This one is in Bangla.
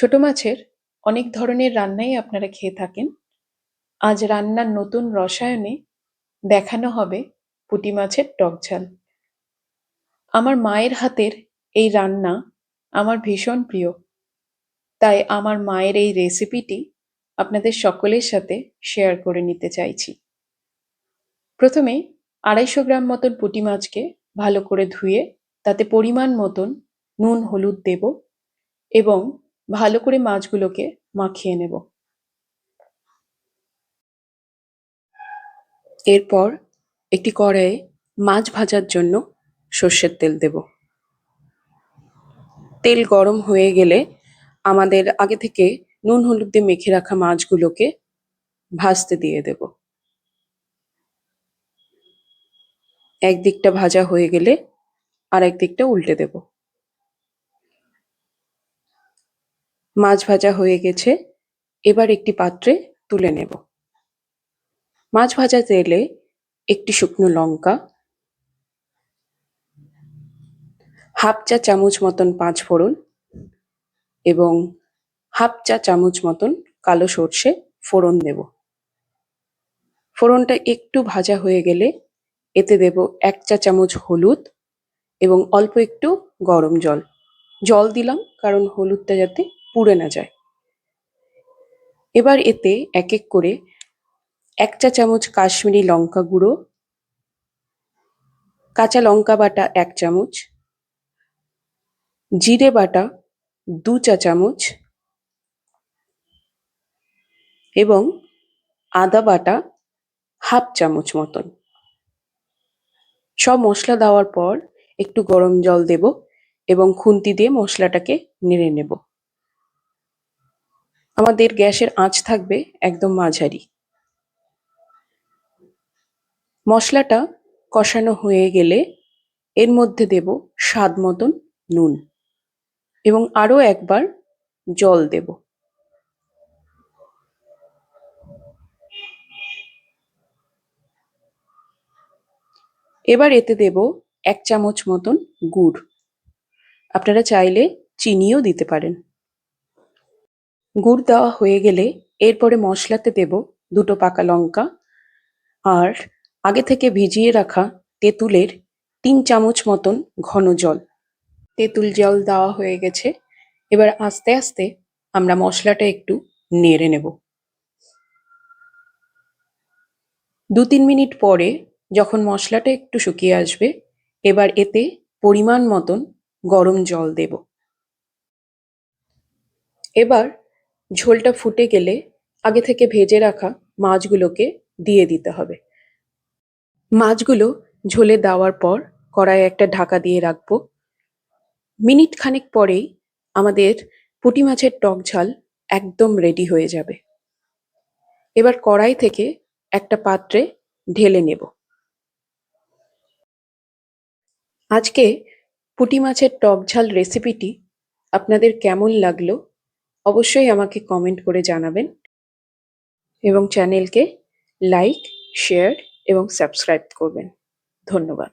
ছোট মাছের অনেক ধরনের রান্নাই আপনারা খেয়ে থাকেন। আজ রান্নার নতুন রসায়নে দেখানো হবে পুঁটি মাছের টক ঝাল। আমার মায়ের হাতের এই রান্না আমার ভীষণ প্রিয়, তাই আমার মায়ের এই রেসিপিটি আপনাদের সকলের সাথে শেয়ার করে নিতে চাইছি। প্রথমে 250 গ্রাম মতন পুঁটি মাছকে ভালো করে ধুয়ে তাতে পরিমাণ মতন নুন হলুদ দেব এবং ভালো করে মাছগুলোকে মাখিয়ে নেব। এরপর একটি কড়াইয়ে মাছ ভাজার জন্য সর্ষের তেল দেব। তেল গরম হয়ে গেলে আমাদের আগে থেকে নুন হলুদ দিয়ে মেখে রাখা মাছগুলোকে ভাজতে দিয়ে দেব। একদিকটা ভাজা হয়ে গেলে আর একদিকটা উল্টে দেব। মাছ ভাজা হয়ে গেছে, এবার একটি পাত্রে তুলে নেব। মাছ ভাজা তেলে একটি শুকনো লঙ্কা, হাফ চা চামচ মতন পাঁচ ফোড়ন এবং হাফ চা চামচ মতন কালো সর্ষে ফোড়ন দেব। ফোড়নটা একটু ভাজা হয়ে গেলে এতে দেব 1 চা চামচ হলুদ এবং অল্প একটু গরম জল। জল দিলাম কারণ হলুদটা যাতে পুড়ে না যায়। এবার এতে এক এক করে 1 চা চামচ কাশ্মীরি লঙ্কা গুঁড়ো, কাঁচা লঙ্কা বাটা 1 চামচ, জিরে বাটা 2 চা চামচ এবং আদা বাটা হাফ চামচ মতন। সব মশলা দেওয়ার পর একটু গরম জল দেব এবং খুন্তি দিয়ে মশলাটাকে নেড়ে নেব। আমাদের গ্যাসের আঁচ থাকবে একদম মাঝারি। মশলাটা কষানো হয়ে গেলে এর মধ্যে দেব স্বাদ মতন নুন এবং আরও একবার জল দেব। এবার এতে দেব 1 চামচ মতন গুড়। আপনারা চাইলে চিনিও দিতে পারেন। গুড় দেওয়া হয়ে গেলে এরপরে মশলাতে দেব 2টো পাকা লঙ্কা আর আগে থেকে ভিজিয়ে রাখা তেঁতুলের 3 চামচ মতন ঘন জল। তেঁতুল জল দেওয়া হয়ে গেছে, এবার আস্তে আস্তে আমরা মশলাটা একটু নেড়ে নেব। 2-3 মিনিট পরে যখন মশলাটা একটু শুকিয়ে আসবে, এবার এতে পরিমাণ মতন গরম জল দেব। এবার ঝোলটা ফুটে গেলে আগে থেকে ভেজে রাখা মাছগুলোকে দিয়ে দিতে হবে। মাছগুলো ঝোলে দেওয়ার পর কড়াইয়ে একটা ঢাকা দিয়ে রাখবো। মিনিট খানেক পরেই আমাদের পুঁটি মাছের টক ঝাল একদম রেডি হয়ে যাবে। এবার কড়াই থেকে একটা পাত্রে ঢেলে নেব। আজকে পুঁটি মাছের টক ঝাল রেসিপিটি আপনাদের কেমন লাগলো অবশ্যই আমাকে কমেন্ট করে জানাবেন এবং চ্যানেলকে লাইক, শেয়ার এবং সাবস্ক্রাইব করবেন। ধন্যবাদ।